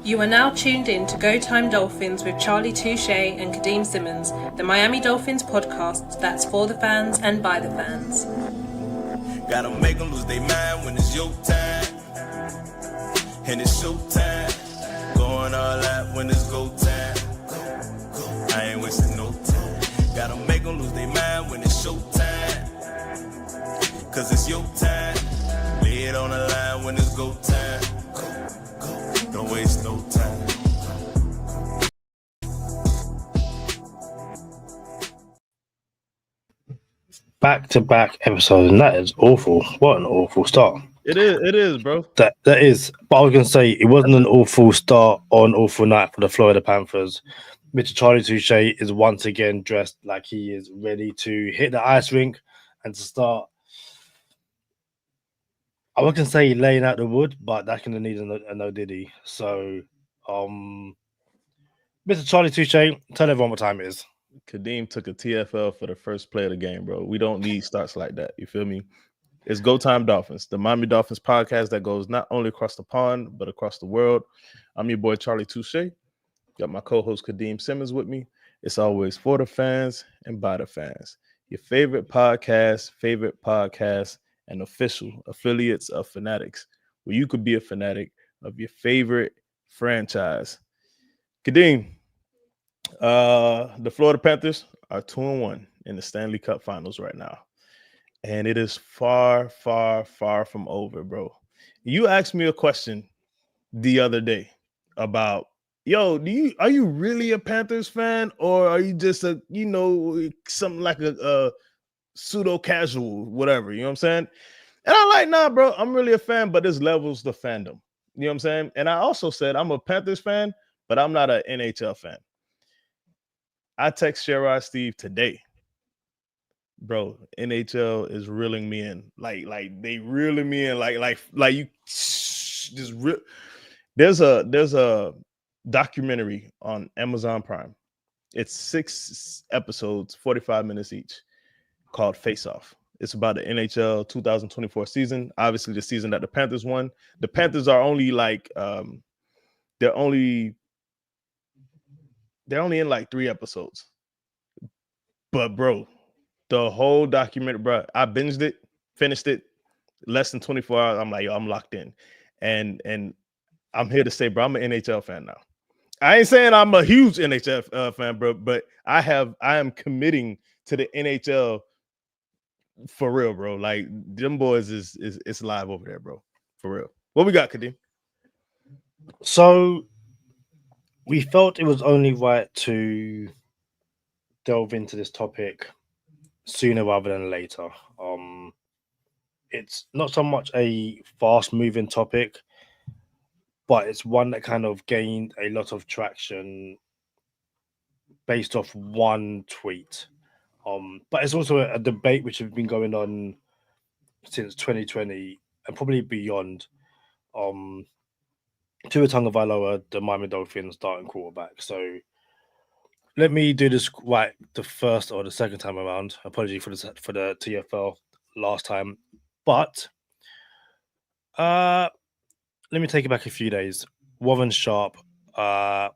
You are now tuned in to Go Time Dolphins with Charlie Touche and Kadeem Simmons, the Miami Dolphins podcast that's for the fans and by the fans. Gotta make them lose their mind when it's your time. And it's show time. Going all out when it's go time. I ain't wasting no time. Gotta make them lose their mind when it's show time. Cause it's your time. Lay it on the line when it's go time. Don't waste no time. Back-to-back episodes, and that is awful. What an awful start. It is, bro. That is. But I was going to say, it wasn't an awful start on awful night for the Florida Panthers. Mr. Charlie Touche is once again dressed like he is ready to hit the ice rink and to start, I was going to say laying out the wood, but that's going to need a no diddy. So, Mr. Charlie Touche, tell everyone what time it is. Kadeem took a TFL for the first play of the game, bro. We don't need starts like that. You feel me? It's Go Time Dolphins, the Miami Dolphins podcast that goes not only across the pond, but across the world. I'm your boy, Charlie Touche. Got my co-host, Kadeem Simmons, with me. It's always for the fans and by the fans. Your favorite podcast, and official affiliates of Fanatics, where you could be a fanatic of your favorite franchise. Kadeem, the Florida Panthers are 2-1 in the Stanley Cup Finals right now. And it is far, far, far from over, bro. You asked me a question the other day about, are you really a Panthers fan, or are you just something like a pseudo casual, whatever, you know what I'm saying? And I'm like, nah, bro, I'm really a fan, but there's levels to fandom. You know what I'm saying? And I also said I'm a Panthers fan, but I'm not an NHL fan. I text Sherrod Steve today. Bro, NHL is reeling me in. Like they reeling me in. Like you just there's a documentary on Amazon Prime. It's 6 episodes, 45 minutes each, called Face Off. It's about the NHL 2024 season. Obviously, the season that the Panthers won. The Panthers are only they're only in like 3 episodes. But bro, the whole documentary, bro, I binged it, finished it, less than 24 hours. I'm like, I'm locked in. And I'm here to say, bro, I'm an NHL fan now. I ain't saying I'm a huge NHL fan, bro, but I am committing to the NHL for real, bro. Like, them boys is live over there, bro. For real. What we got, Kadeem? So, we felt it was only right to delve into this topic sooner rather than later. It's not so much a fast-moving topic, but it's one that kind of gained a lot of traction based off one tweet. But it's also a debate which has been going on since 2020 and probably beyond. Tua Tagovailoa, the Miami Dolphins starting quarterback. So let me do this right the first or the second time around. Apology for the TFL last time, but let me take it back a few days. Warren Sharp, a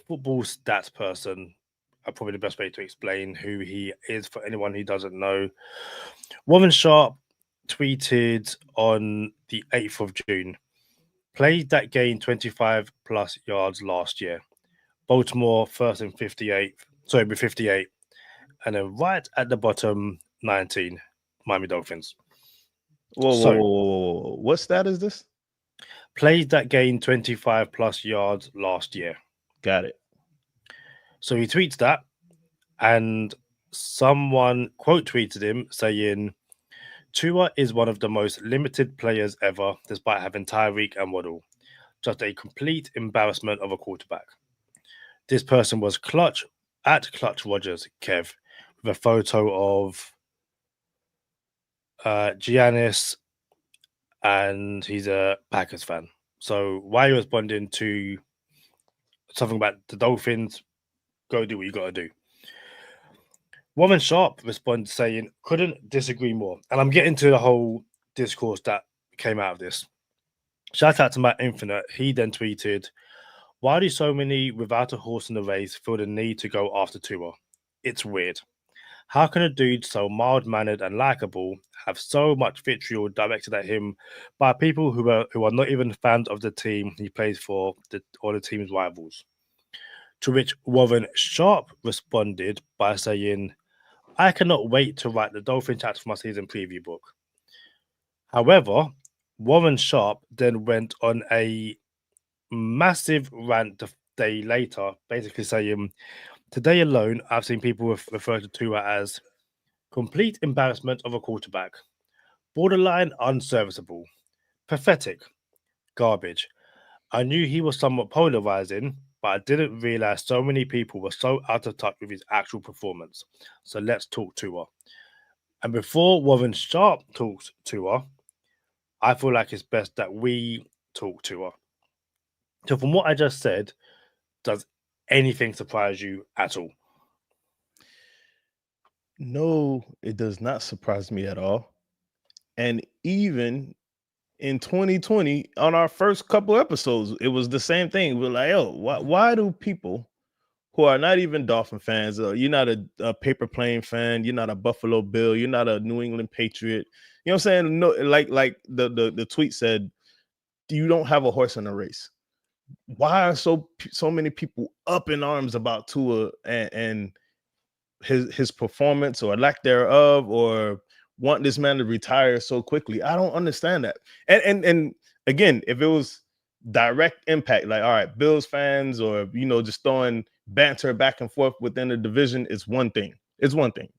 football stats person, probably the best way to explain who he is for anyone who doesn't know. Warren Sharp tweeted on the 8th of June, played that game 25 plus yards last year. Baltimore first and 58. And then right at the bottom, 19, Miami Dolphins. Whoa. What stat is this? Played that game 25 plus yards last year. Got it. So he tweets that, and someone quote tweeted him saying, Tua is one of the most limited players ever, despite having Tyreek and Waddle. Just a complete embarrassment of a quarterback. This person was Clutch Rogers, Kev, with a photo of Giannis, and he's a Packers fan. So why are you responding to something about the Dolphins? Go do what you got to do. Warren Sharp responded saying, couldn't disagree more. And I'm getting to the whole discourse that came out of this. Shout out to Matt Infinite. He then tweeted, "Why do so many without a horse in the race feel the need to go after Tua? It's weird. How can a dude so mild-mannered and likable have so much vitriol directed at him by people who are not even fans of the team he plays for or the team's rivals?" To which Warren Sharp responded by saying, "I cannot wait to write the Dolphin chapter for my season preview book." However, Warren Sharp then went on a massive rant the day later, basically saying, "Today alone, I've seen people refer to Tua as complete embarrassment of a quarterback, borderline unserviceable, pathetic, garbage. I knew he was somewhat polarizing, but I didn't realize so many people were so out of touch with his actual performance. So let's talk Tua." And before Warren Sharp talks Tua, I feel like it's best that we talk Tua. So from what I just said, does anything surprise you at all? No, it does not surprise me at all. And even in 2020, on our first couple episodes, it was the same thing. We're like, "Oh, why do people who are not even Dolphin fans, you're not a paper plane fan, you're not a Buffalo Bill, you're not a New England Patriot, you know what I'm saying? No, like the tweet said, you don't have a horse in the race. Why are so many people up in arms about Tua and his performance or lack thereof, or want this man to retire so quickly? I don't understand that." And again, if it was direct impact, like, all right, Bills fans, or just throwing banter back and forth within the division, is one thing. It's one thing.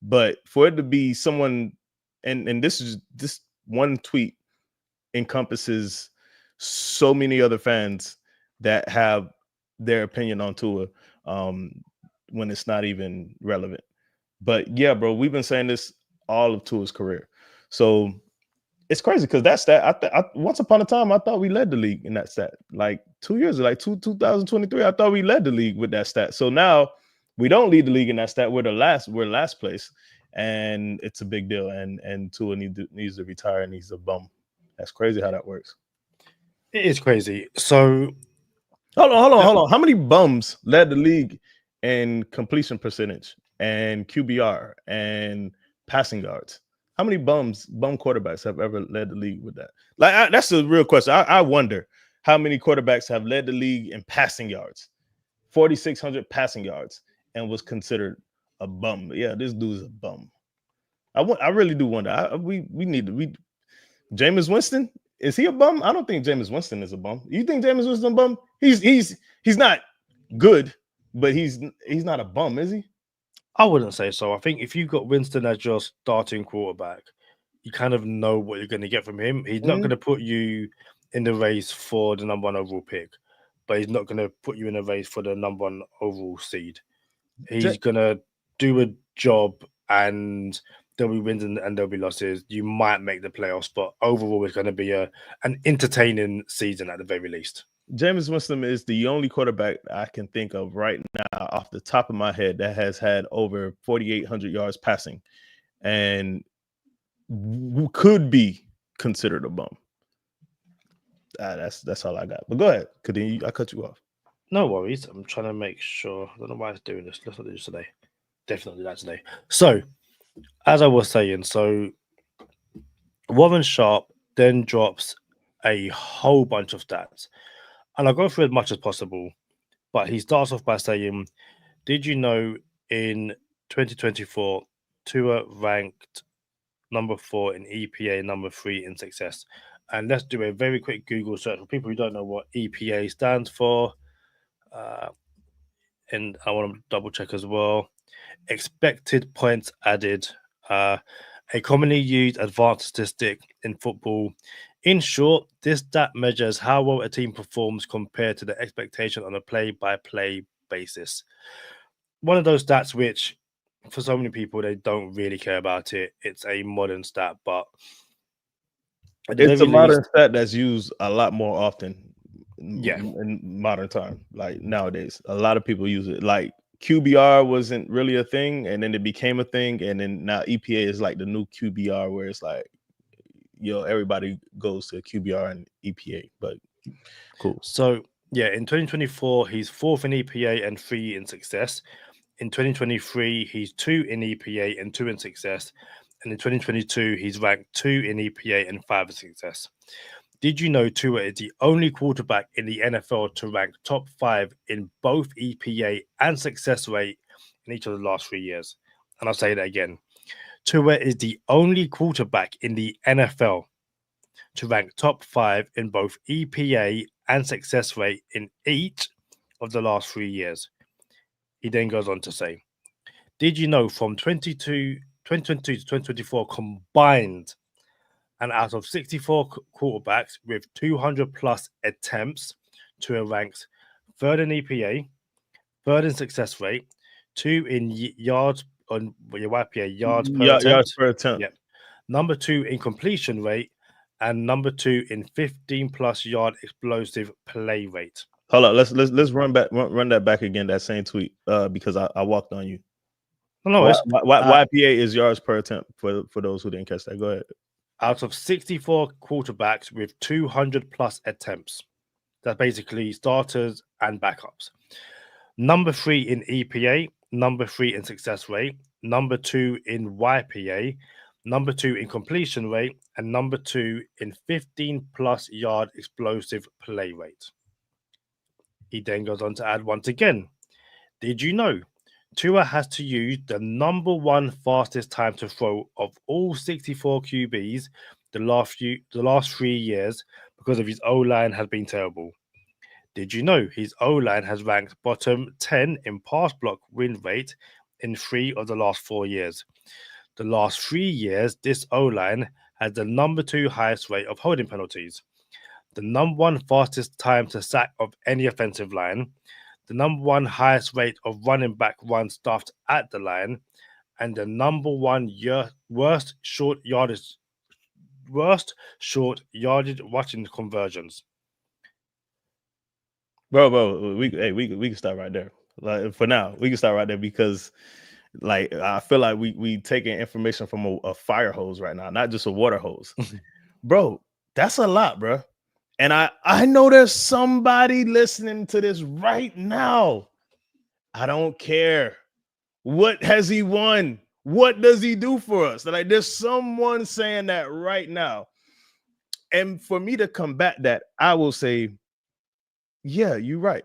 But for it to be someone, and this one tweet encompasses so many other fans that have their opinion on Tua, when it's not even relevant. But yeah, bro, we've been saying this all of Tua's career. So it's crazy because that stat, once upon a time, I thought we led the league in that stat. Like 2 years, like 2023, I thought we led the league with that stat. So now we don't lead the league in that stat. We're last place, and it's a big deal. And Tua needs to retire, and he's a bum. That's crazy how that works. It is crazy. So hold on. How many bums led the league in completion percentage and QBR and passing yards? How many bum quarterbacks have ever led the league with that? Like, that's a real question. I wonder how many quarterbacks have led the league in passing yards, 4,600 passing yards, and was considered a bum. Yeah, this dude's a bum. I really do wonder. We need to. Jameis Winston, is he a bum? I don't think Jameis Winston is a bum. You think Jameis Winston a bum? He's not good, but he's not a bum, is he? I wouldn't say so. I think if you've got Winston as your starting quarterback, you kind of know what you're going to get from him. He's not going to put you in the race for the number 1 overall pick, but he's not going to put you in a race for the number 1 overall seed. He's going to do a job, and there'll be wins and there'll be losses. You might make the playoffs, but overall it's going to be an entertaining season at the very least. Jameis Winston is the only quarterback I can think of right now off the top of my head that has had over 4,800 yards passing and could be considered a bum. That's all I got. But go ahead. I cut you off. No worries. I'm trying to make sure. I don't know why it's doing this. Let's not do this today. Definitely do that today. So, as I was saying, Warren Sharp then drops a whole bunch of stats. And I'll go through as much as possible. But he starts off by saying, "Did you know in 2024, Tua ranked number 4 in EPA, number 3 in success?" And let's do a very quick Google search for people who don't know what EPA stands for. And I want to double check as well. Expected points added, a commonly used advanced statistic in football. In short, this stat measures how well a team performs compared to the expectation on a play-by-play basis. One of those stats which, for so many people, they don't really care about it. It's a modern stat, but it's a modern stat that's used a lot more often. Yeah, in modern time, like nowadays, a lot of people use it. Like QBR wasn't really a thing, and then it became a thing, and then now EPA is like the new QBR, where it's like everybody goes to QBR and EPA. But cool. So yeah, in 2024, he's 4th in EPA and 3 in success. In 2023, he's 2 in EPA and 2 in success. And in 2022, he's ranked 2 in EPA and 5 in success. Did you know Tua is the only quarterback in the NFL to rank top 5 in both EPA and success rate in each of the last 3 years? And I'll say that again. Tua is the only quarterback in the NFL to rank top 5 in both EPA and success rate in each of the last 3 years. He then goes on to say, did you know from 2022 to 2024 combined, and out of 64 quarterbacks with 200 plus attempts, Tua ranks 3rd in EPA, 3rd in success rate, 2 in yards on your YPA, yards per attempt. Yards per attempt. Yep. Number 2 in completion rate, and number 2 in 15 plus yard explosive play rate. Hold on, let's run that back again, that same tweet, because I walked on you. No, YPA is yards per attempt for those who didn't catch that. Go ahead. Out of 64 quarterbacks with 200 plus attempts, that's basically starters and backups. Number 3 in EPA, number 3 in success rate, number 2 in YPA, number 2 in completion rate, and number 2 in 15 plus yard explosive play rate. He then goes on to add once again, did you know Tua has to use the number 1 fastest time to throw of all 64 QBs the last 3 years because of his O-line has been terrible? Did you know his O-line has ranked bottom 10 in pass block win rate in 3 of the last 4 years? The last 3 years, this O-line has the number 2 highest rate of holding penalties, the number 1 fastest time to sack of any offensive line, the number 1 highest rate of running back runs stuffed at the line, and the number 1 worst short yardage rushing conversions. Bro, we can start right there. Like, for now, we can start right there because, like, I feel like we taking information from a fire hose right now, not just a water hose. Bro, that's a lot, bro. And I know there's somebody listening to this right now. I don't care. What has he won? What does he do for us? Like, there's someone saying that right now. And for me to combat that, I will say, yeah, you're right.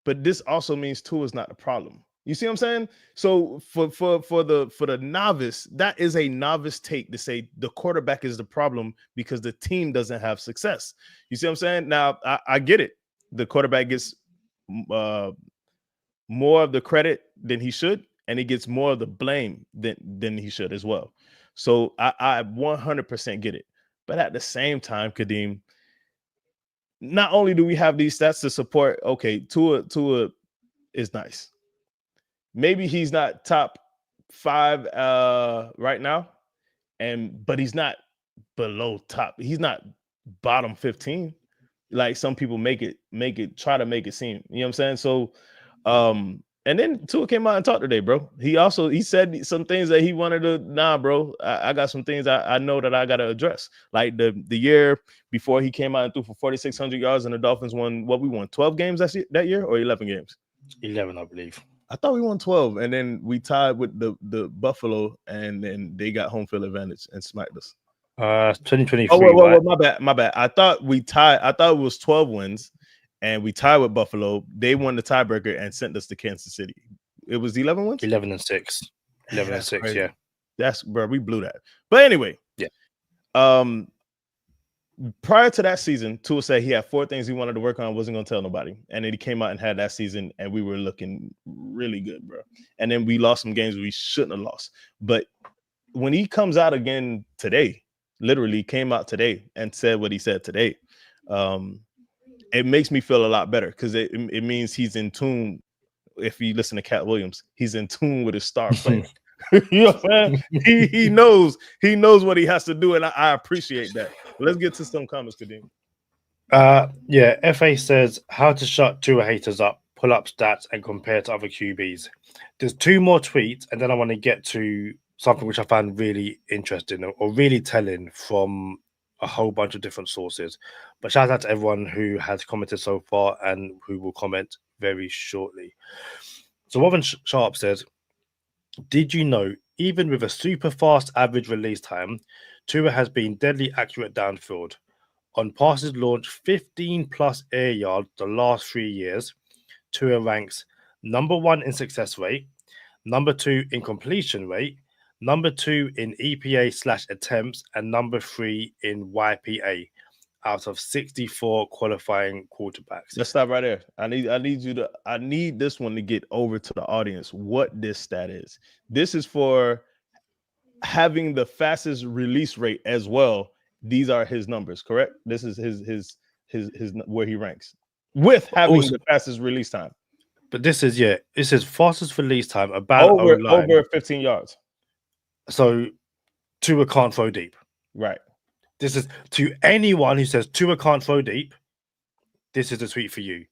But this also means Tua is not the problem. You see what I'm saying? So for the novice, that is a novice take to say the quarterback is the problem because the team doesn't have success. You see what I'm saying? Now, I get it. The quarterback gets more of the credit than he should, and he gets more of the blame than he should as well. So I 100% get it. But at the same time, Kadeem, not only do we have these stats to support, okay, Tua is nice. Maybe he's not top 5 right now, but he's not below top. He's not bottom 15, like some people try to make it seem. You know what I'm saying? So, and then Tua came out and talked today, bro. He said some things that he wanted to. Nah, bro, I got some things I know that I got to address. Like the year before, he came out and threw for 4,600 yards, and the Dolphins won. What we won 12 games that year, or 11 games? 11, I believe. I thought we won 12, and then we tied with the Buffalo, and then they got home field advantage and smacked us. 2023. Oh, wait, my bad. I thought we tied. I thought it was 12 wins, and we tied with Buffalo. They won the tiebreaker and sent us to Kansas City. It was 11 wins. 11-6. 11-6. Crazy. Yeah. That's, bro. We blew that. But anyway, yeah. Prior to that season, Tua said he had 4 things he wanted to work on, wasn't going to tell nobody. And then he came out and had that season, and we were looking really good, bro. And then we lost some games we shouldn't have lost. But when he comes out again today, literally came out today and said what he said today, it makes me feel a lot better because it means he's in tune. If you listen to Cat Williams, he's in tune with his star player. You know what I'm saying? He knows what he has to do, and I appreciate that. Let's get to some comments, Kadeem. Yeah, FA says how to shut Tua haters up, pull up stats, and compare to other QBs. There's 2 more tweets, and then I want to get to something which I found really interesting or really telling from a whole bunch of different sources. But shout out to everyone who has commented so far and who will comment very shortly. So Warren Sharp says, did you know, even with a super fast average release time, Tua has been deadly accurate downfield. On passes launched 15 plus air yards the last 3 years, Tua ranks number 1 in success rate, number 2 in completion rate, number 2 in EPA/attempts, and number 3 in YPA out of 64 qualifying quarterbacks. Let's stop right there. I need this one to get over to the audience what this stat is. This is for having the fastest release rate as well. These are his numbers, correct? This is his where he ranks with having the fastest release time. But this is fastest release time about over 15 yards. So Tua can't throw deep. Right. This is to anyone who says Tua can't throw deep. This is a tweet for you.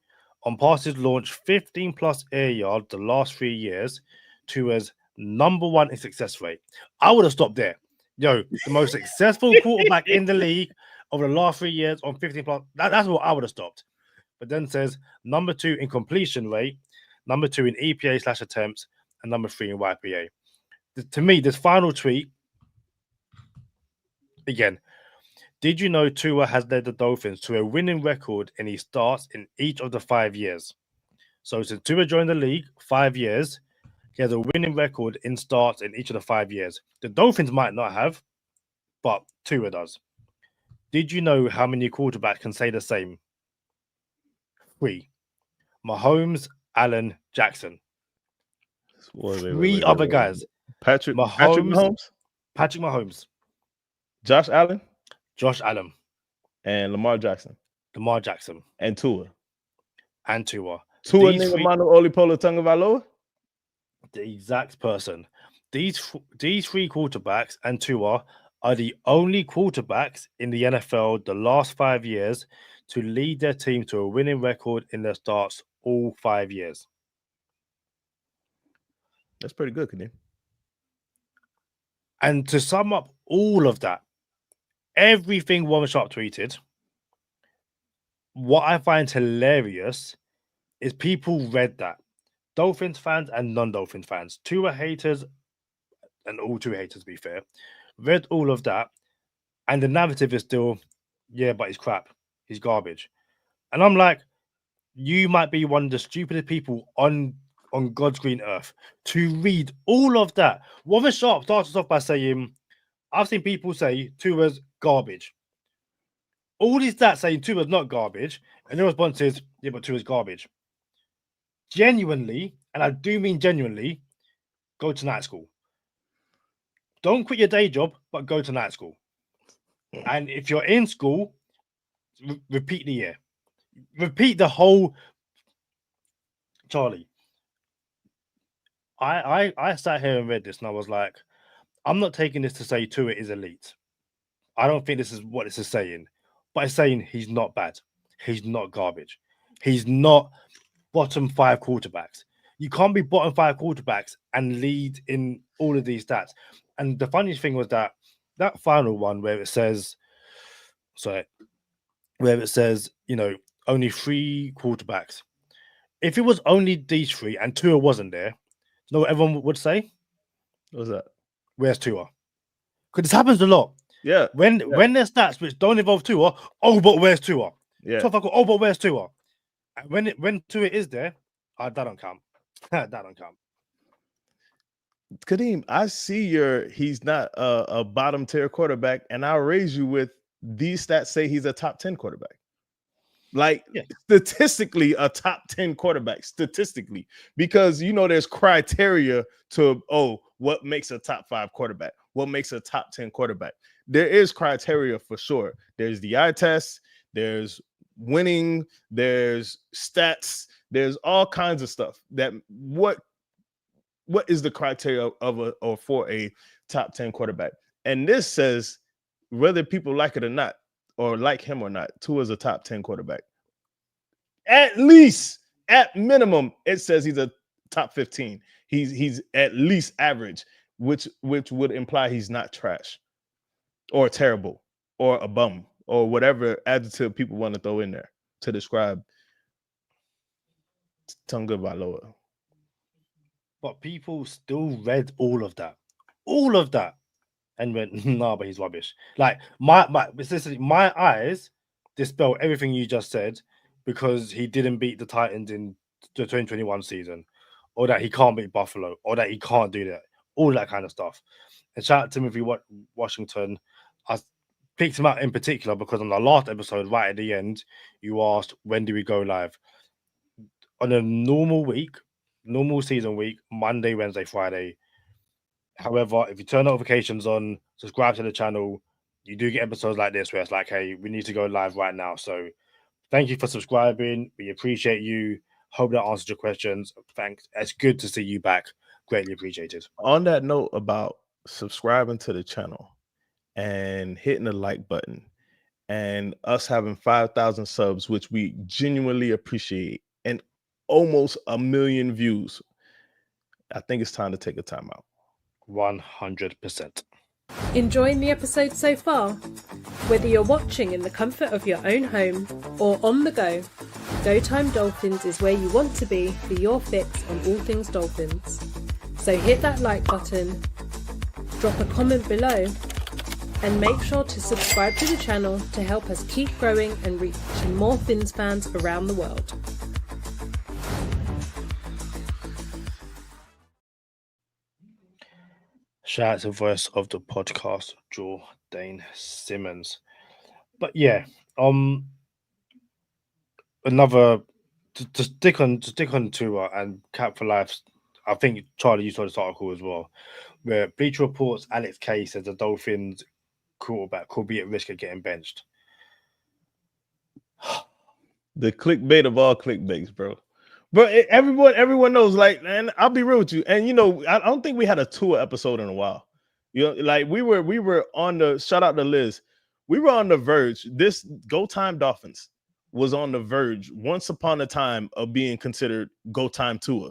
On passes launched 15 plus air yards the last 3 years, Tua's number 1 in success rate. I would have stopped there. The most successful quarterback in the league over the last 3 years on 15 plus. That's what I would have stopped. But then says number 2 in completion rate, number 2 in EPA/attempts, and number 3 in YPA. To me, this final tweet, again, did you know Tua has led the Dolphins to a winning record in his starts in each of the 5 years? So since Tua joined the league, 5 years, he has a winning record in starts in each of the 5 years. The Dolphins might not have, but Tua does. Did you know how many quarterbacks can say the same? 3. Mahomes, Allen, Jackson. 3 other guys. Patrick Mahomes, Josh Allen, and Lamar Jackson, and Tua. Tua Nigga Olipolo Tagovailoa. The exact person. These 3 quarterbacks and Tua are the only quarterbacks in the NFL the last 5 years to lead their team to a winning record in their starts all 5 years. That's pretty good, Kadeem. And to sum up all of that, everything Warren Sharp tweeted, what I find hilarious is people read that. Dolphins fans and non-Dolphin fans, Tua haters and all Tua haters, to be fair, read all of that. And the narrative is still, but he's crap. He's garbage. And I'm like, you might be one of the stupidest people on God's green earth to read all of that. Warren Sharp starts us off by saying, I've seen people say Tua's garbage. All these stats saying Tua's not garbage, and the response is, but Tua's garbage. Genuinely, and I do mean genuinely, go to night school. Don't quit your day job, but go to night school. And if you're in school, repeat the year. Repeat the whole. Charlie, I sat here and read this and I was like, I'm not taking this to say Tua is elite. I don't think this is what this is saying. But it's saying he's not bad. He's not garbage. He's not bottom 5 quarterbacks. You can't be bottom 5 quarterbacks and lead in all of these stats. And the funniest thing was that final one where it says, only 3 quarterbacks. If it was only these 3 and Tua wasn't there, you know what everyone would say? What was that? Where's Tua? Because this happens a lot. Yeah. When there's stats which don't involve Tua, but where's Tua? Yeah. But where's Tua? When Tua is there, that don't count. That don't count. Kadeem, I see he's not a bottom tier quarterback, and I'll raise you with these stats say he's a top 10 quarterback. Statistically, a top 10 quarterback, statistically, because there's criteria to what makes a top 5 quarterback, what makes a top 10 quarterback. There is criteria for sure. There's the eye test, there's winning, there's stats, there's all kinds of stuff that what is the criteria for a top 10 quarterback. And this says whether people like it or not, or like him or not, Tua is a top 10 quarterback. At least, at minimum, it says he's a top 15. He's at least average. which would imply he's not trash or terrible or a bum or whatever adjective people want to throw in there to describe Tagovailoa. But people still read all of that, and went, "Nah, but he's rubbish." Like my eyes dispel everything you just said because he didn't beat the Titans in the 2021 season, or that he can't beat Buffalo, or that he can't do that, all that kind of stuff. And shout out to Timothy Washington. I picked him out in particular because on the last episode, right at the end, you asked, when do we go live? On a normal week, normal season week, Monday, Wednesday, Friday. However, if you turn notifications on, subscribe to the channel, you do get episodes like this where it's like, hey, we need to go live right now. So thank you for subscribing. We appreciate you. Hope that answered your questions. Thanks. It's good to see you back. Greatly appreciated. On that note about subscribing to the channel and hitting the like button and us having 5,000 subs, which we genuinely appreciate, and almost 1 million views, I think it's time to take a time out. 100%. Enjoying the episode so far? Whether you're watching in the comfort of your own home or on the go, Go Time Dolphins is where you want to be for your fix on all things Dolphins. So hit that like button, drop a comment below, and make sure to subscribe to the channel to help us keep growing and reaching more Fins fans around the world. Shout out to the voice of the podcast, Jordan Simmons. But yeah, another to stick on Tua and Cap for Life. I think Charlie, you saw this article as well, where Bleacher Report's Alex Kay says the Dolphins quarterback could be at risk of getting benched. The clickbait of all clickbaits, bro. But everyone knows, like, and I'll be real with you. And you know, I don't think we had a Tua episode in a while. You know, like we were on the, shout out to Liz. We were on the verge. This Go Time Dolphins was on the verge once upon a time of being considered Go Time Tua.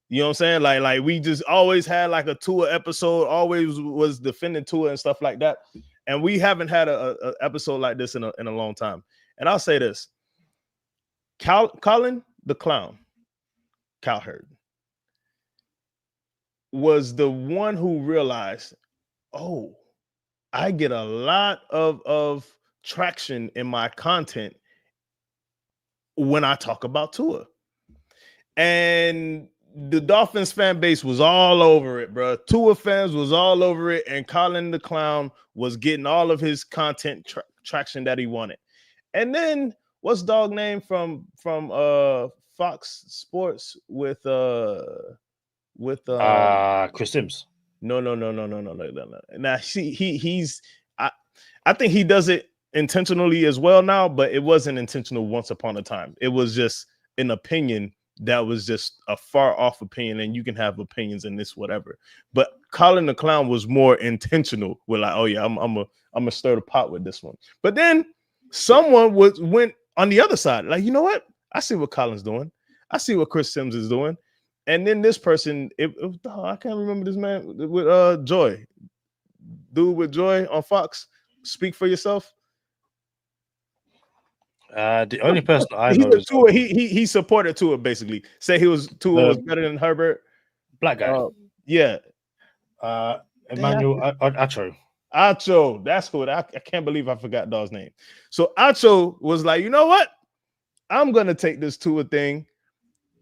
You know what I'm saying? Like we just always had like a Tua episode, always was defending Tua and stuff like that. And we haven't had a episode like this in a long time. And I'll say this. Colin the Clown, Cowherd, was the one who realized, oh, I get a lot of traction in my content when I talk about Tua. And the Dolphins fan base was all over it, bro. Tua fans was all over it, and Colin the Clown was getting all of his content traction that he wanted. And then what's dog name from Fox Sports with Chris Sims. No. Now he's I think he does it intentionally as well now, but it wasn't intentional once upon a time. It was just an opinion that was just a far off opinion, and you can have opinions in this whatever. But Colin the Clown was more intentional with like, oh yeah, I'm gonna stir the pot with this one. But then someone went on the other side, like, you know what? I see what Colin's doing. I see what Chris Sims is doing. And then this person, I can't remember this man with Joy, dude with Joy on Fox. Speak for yourself. The only person I know is Tua. He supported Tua, basically. Say Tua was better than Herbert. Black guy. Yeah. Emmanuel Acho. Acho, that's who. I can't believe I forgot dog's name. So Acho was like, you know what? I'm gonna take this Tua thing,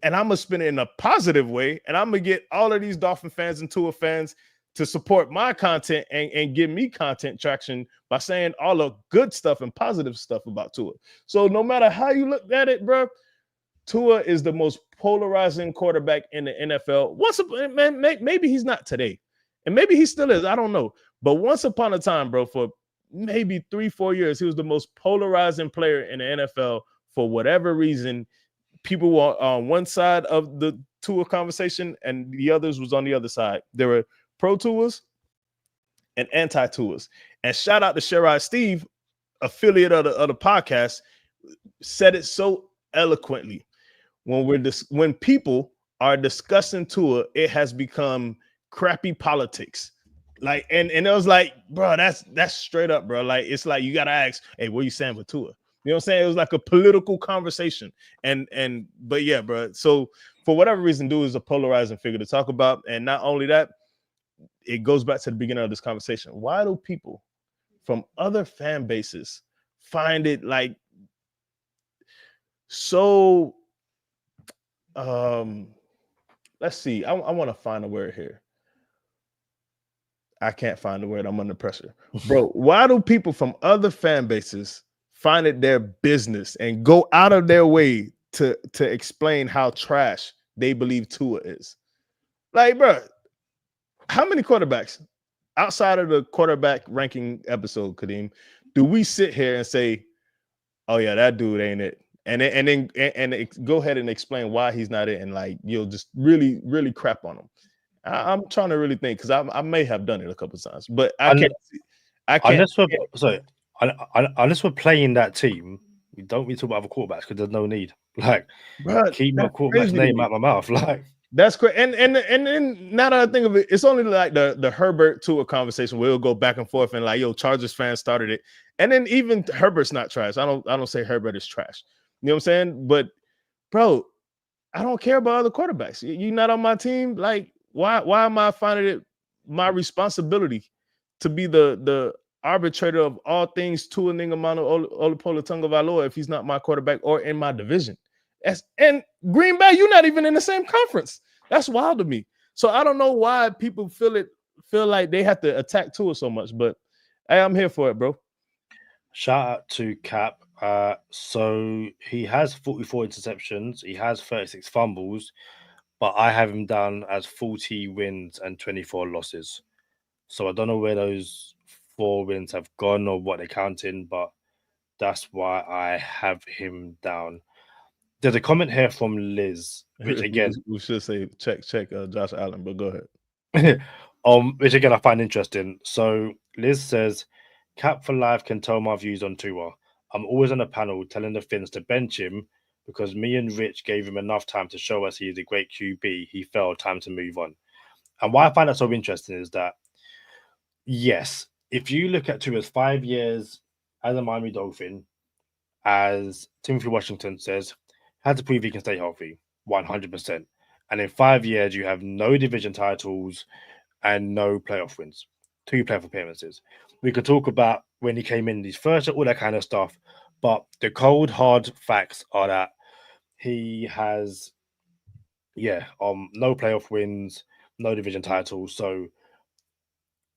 and I'm gonna spin it in a positive way, and I'm gonna get all of these Dolphin fans and Tua fans to support my content and give me content traction by saying all the good stuff and positive stuff about Tua. So no matter how you look at it, bro, Tua is the most polarizing quarterback in the NFL. Maybe he's not today, and maybe he still is. I don't know. But once upon a time, bro, for maybe 3-4 years, he was the most polarizing player in the NFL. For whatever reason, people were on one side of the Tua conversation, and the others was on the other side. There were pro Tuas and anti Tuas. And shout out to Sherrod Steve, affiliate of the podcast, said it so eloquently. When people are discussing Tua, it has become crappy politics. Like, and it was like, bro, that's straight up, bro. Like, it's like you gotta ask, hey, what you saying with Tua? You know what I'm saying? It was like a political conversation. But yeah, bro. So for whatever reason, dude is a polarizing figure to talk about. And not only that, it goes back to the beginning of this conversation. Why do people from other fan bases find it like so let's see. I want to find a word here. I can't find the word. I'm under pressure. Bro, why do people from other fan bases find it their business and go out of their way to explain how trash they believe Tua is? Like, bro, how many quarterbacks outside of the quarterback ranking episode, Kadeem, do we sit here and say, oh yeah, that dude ain't it? And then go ahead and explain why he's not it, and like you'll just really, really crap on him. I'm trying to really think because I may have done it a couple of times, but I can't. Unless we're playing that team, we don't need to talk about other quarterbacks because there's no need. Like, bro, keep my quarterback's name out my mouth. Like, that's great. And then now that I think of it, it's only like the Herbert Tua conversation where we'll go back and forth and like, yo, Chargers fans started it, and then even Herbert's not trash. I don't say Herbert is trash. You know what I'm saying? But bro, I don't care about other quarterbacks. You're not on my team. Like, why am I finding it my responsibility to be the arbitrator of all things Tua Tagovailoa if he's not my quarterback or in my division? And Green Bay, you're not even in the same conference. That's wild to me. So I don't know why people feel like they have to attack Tua so much, but hey, I'm here for it, bro. Shout out to Cap. So he has 44 interceptions, he has 36 fumbles, but I have him down as 40 wins and 24 losses. So I don't know where those 4 wins have gone or what they're counting, but that's why I have him down. There's a comment here from Liz, which again we should say check Josh Allen, but go ahead. Which again I find interesting. So Liz says, Cap for life can tell my views on Tua. I'm always on a panel telling the Finns to bench him because me and Rich gave him enough time to show us he is a great QB. He failed, time to move on. And why I find that so interesting is that, yes, if you look at Tua's 5 years as a Miami Dolphin, as Timothy Washington says, had to prove he can stay healthy, 100%. And in 5 years, you have no division titles and no playoff wins, 2 playoff appearances. We could talk about when he came in, his first, all that kind of stuff. But the cold, hard facts are that he has, no playoff wins, no division titles. So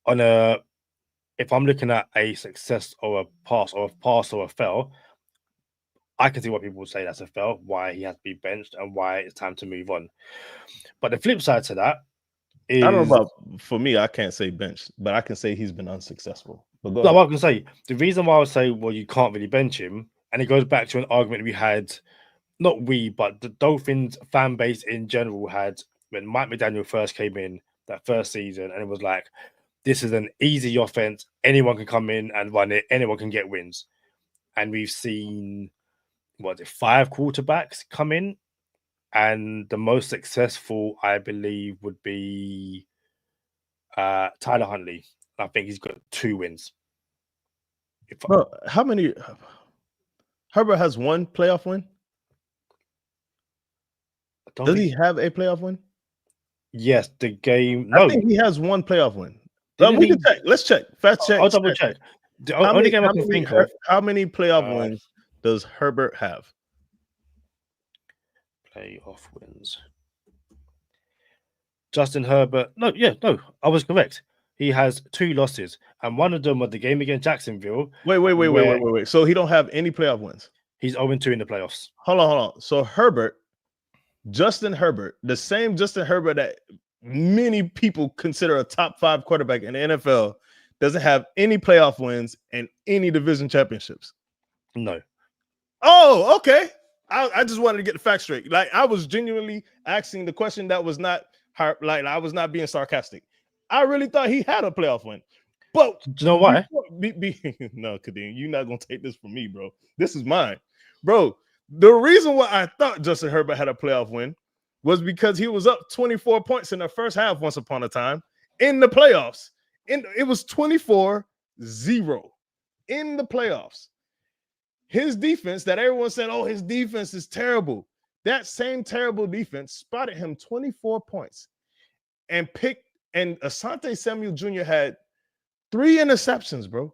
if I'm looking at a success or a pass or a fail, I can see why people would say that's a fail, why he has to be benched and why it's time to move on. But the flip side to that is, I don't know about, for me, I can't say bench, but I can say he's been unsuccessful. But go ahead. I can say the reason why I would say, well, you can't really bench him, and it goes back to an argument we had, not we, but the Dolphins fan base in general had when Mike McDaniel first came in that first season, and it was like, this is an easy offense. Anyone can come in and run it. Anyone can get wins. And we've seen, 5 quarterbacks come in, and the most successful, I believe, would be Tyler Huntley. I think he's got 2 wins. How many? Herbert has 1 playoff win. Does he have a playoff win? Yes, the game. I think he has 1 playoff win. We can check. Let's check. Fast check. I'll double check. The only game I can think of. How many playoff wins does Herbert have? Playoff wins. Justin Herbert. No, I was correct. He has 2 losses, and one of them was the game against Jacksonville. Wait. So he don't have any playoff wins. He's 0-2 in the playoffs. Hold on. So Justin Herbert, the same Justin Herbert that many people consider a top 5 quarterback in the NFL, doesn't have any playoff wins and any division championships. No. Oh, okay. I just wanted to get the facts straight. Like, I was genuinely asking the question that was not like I was not being sarcastic. I really thought he had a playoff win. But do you know why? No, Kadeem, you're not gonna take this from me, bro. This is mine, bro. The reason why I thought Justin Herbert had a playoff win was because he was up 24 points in the first half once upon a time in the playoffs. It was 24-0 in the playoffs. His defense that everyone said, oh, his defense is terrible. That same terrible defense spotted him 24 points and Asante Samuel Jr. had 3 interceptions, bro.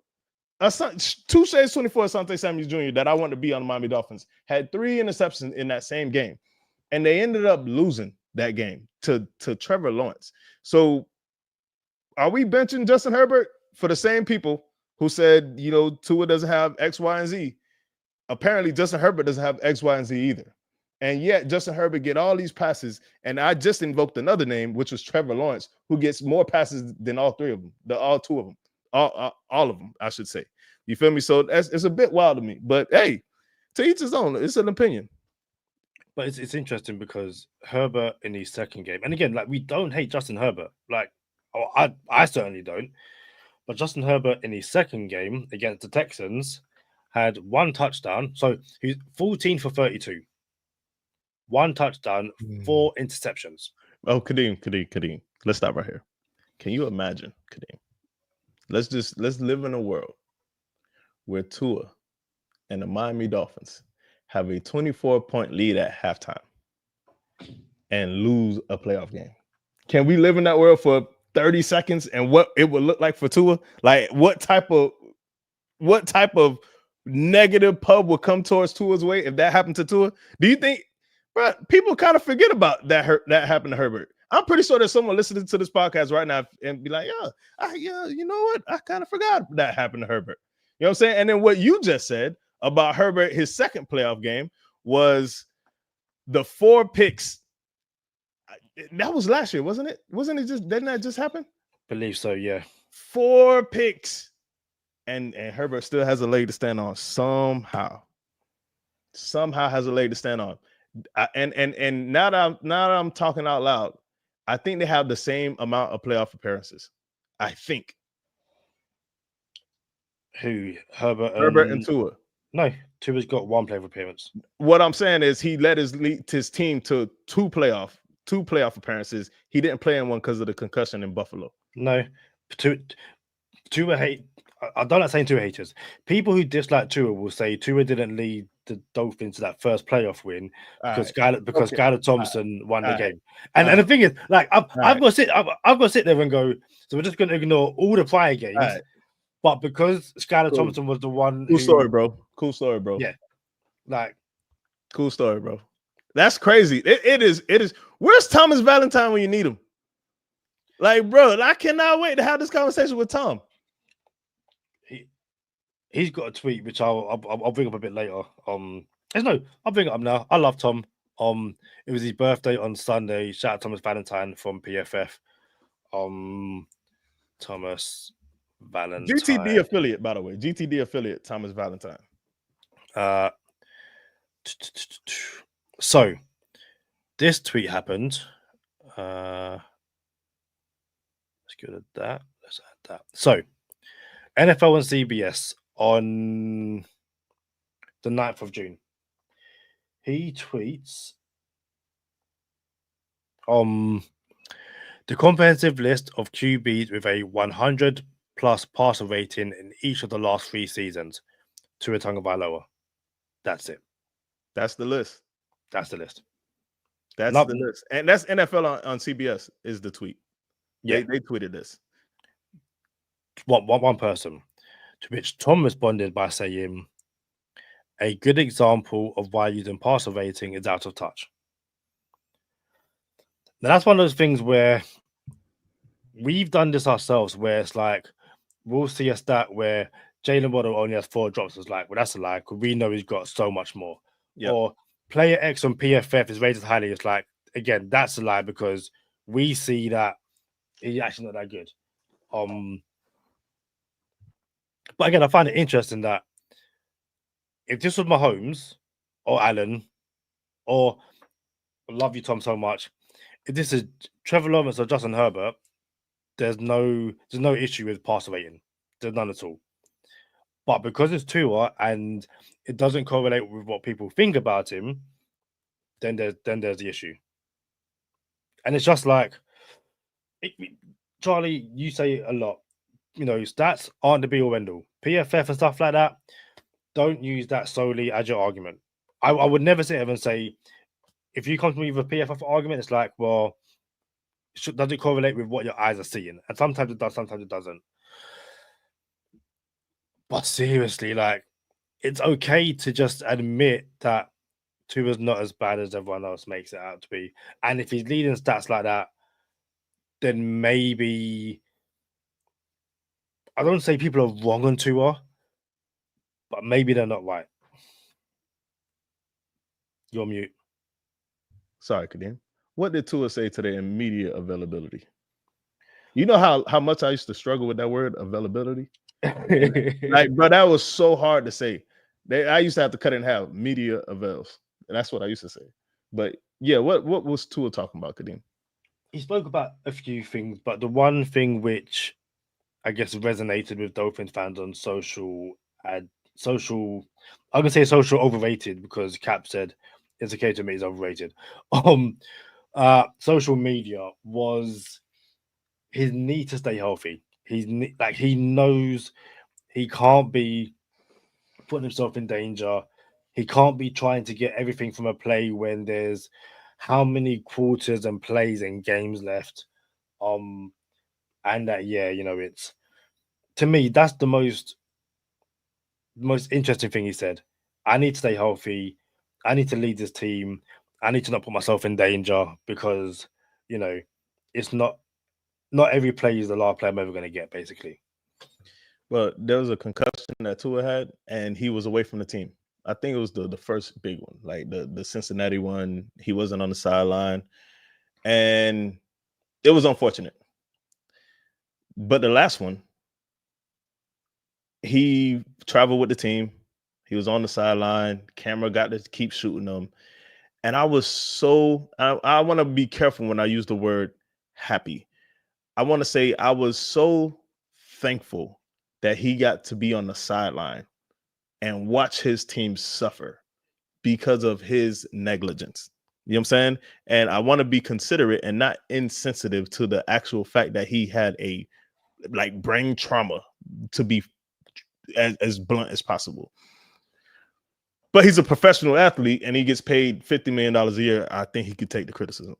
Touche 24 Asante Samuel Jr. that I want to be on the Miami Dolphins had 3 interceptions in that same game. And they ended up losing that game to Trevor Lawrence. So are we benching Justin Herbert for the same people who said, you know, Tua doesn't have X, Y, and Z? Apparently, Justin Herbert doesn't have X, Y, and Z either. And yet, Justin Herbert get all these passes. And I just invoked another name, which was Trevor Lawrence, who gets more passes than all 2 of them, all of them, I should say. You feel me? So it's a bit wild to me. But hey, to each his own. It's an opinion. But it's interesting because Herbert in his second game, and again, like, we don't hate Justin Herbert. Like, I certainly don't. But Justin Herbert in his second game against the Texans had 1 touchdown. So he's 14 for 32. 1 touchdown, 4 interceptions. Oh, Kadeem. Let's stop right here. Can you imagine, Kadeem? Let's live in a world where Tua and the Miami Dolphins have a 24-point lead at halftime and lose a playoff game. Can we live in that world for 30 seconds and what it would look like for Tua? Like, what type of negative pub would come towards Tua's way if that happened to Tua? Do you think, bro, people kind of forget about that happened to Herbert? I'm pretty sure there's someone listening to this podcast right now and be like, yeah, you know what? I kind of forgot that happened to Herbert. You know what I'm saying? And then what you just said about Herbert, his second playoff game, was the 4 picks. That was last year, wasn't it? Didn't that just happen? Believe so, yeah. 4 picks. And Herbert still has a leg to stand on somehow. Somehow has a leg to stand on. And now that I'm talking out loud, I think they have the same amount of playoff appearances. I think. Who? Herbert and Tua. No, Tua's got 1 playoff appearance. What I'm saying is he led his team to 2 playoff appearances. He didn't play in one because of the concussion in Buffalo. No, Tua hate. I don't like saying Tua haters. People who dislike Tua will say Tua didn't lead the Dolphins to that first playoff win because Skylar Thompson won the game. And the thing is, like, I've got to sit there and go, so we're just going to ignore all the prior games. But because Skylar Thompson was the one. Cool story, bro. Yeah. Like, cool story, bro. That's crazy. It is. Where's Thomas Valentine when you need him? Like, bro, I cannot wait to have this conversation with Tom. He's got a tweet which I'll bring up a bit later. I'll bring it up now. I love Tom. It was his birthday on Sunday. Shout out Thomas Valentine from PFF. Thomas Valentine. GTD affiliate, by the way. GTD affiliate, Thomas Valentine. So this tweet happened. Let's go to that. Let's add that. So NFL and CBS on the 9th of June. He tweets the comprehensive list of QBs with a 100 plus passer rating in each of the last 3 seasons. Tua Tagovailoa. That's it. That's the list. That's the list. That's the list. And that's NFL on CBS is the tweet. Yeah, they tweeted this. One person. To which Tom responded by saying, a good example of why using passer rating is out of touch. Now, that's one of those things where we've done this ourselves, where it's like, we'll see a stat where Jalen Waddle only has 4 drops. It's like, well, that's a lie, because we know he's got so much more. Yep. Or player X on PFF is rated highly. It's like, again, that's a lie, because we see that he's actually not that good. But again, I find it interesting that if this was Mahomes or Allen, or I love you, Tom, so much, if this is Trevor Lawrence or Justin Herbert, there's no issue with passer rating. There's none at all. But because it's Tua and it doesn't correlate with what people think about him, then there's the issue. And it's just like, Charlie, you say a lot, stats aren't the be all end all. PFF and stuff like that, don't use that solely as your argument. I would never sit here and say, if you come to me with a PFF argument, it's like, well, does it correlate with what your eyes are seeing? And sometimes it does, sometimes it doesn't. But seriously, like, it's okay to just admit that Tua's not as bad as everyone else makes it out to be. And if he's leading stats like that, then maybe, I don't say people are wrong on Tua, but maybe they're not right. You're mute. Sorry, Kadeem. What did Tua say today in media availability? You know how much I used to struggle with that word availability? Like, bro, that was so hard to say. I used to have to cut it in half. Media avails. And that's what I used to say. But yeah, what was Tua talking about, Kadeem? He spoke about a few things, but the one thing which I guess resonated with Dolphins fans on social, I'm gonna say social overrated, because Cap said it's okay to me, it's overrated. Social media was his need to stay healthy. He knows he can't be putting himself in danger. He can't be trying to get everything from a play when there's how many quarters and plays and games left. And that, it's, to me, that's the most interesting thing he said. I need to stay healthy. I need to lead this team. I need to not put myself in danger, because, it's not every play is the last play I'm ever going to get, basically. Well, there was a concussion that Tua had, and he was away from the team. I think it was the first big one, like the Cincinnati one. He wasn't on the sideline, and it was unfortunate. But the last one, he traveled with the team. He was on the sideline. Camera got to keep shooting him. And I was I want to be careful when I use the word happy. I want to say I was so thankful that he got to be on the sideline and watch his team suffer because of his negligence. You know what I'm saying? And I want to be considerate and not insensitive to the actual fact that he had a brain trauma, to be as blunt as possible. But he's a professional athlete and he gets paid $50 million a year. I think he could take the criticism.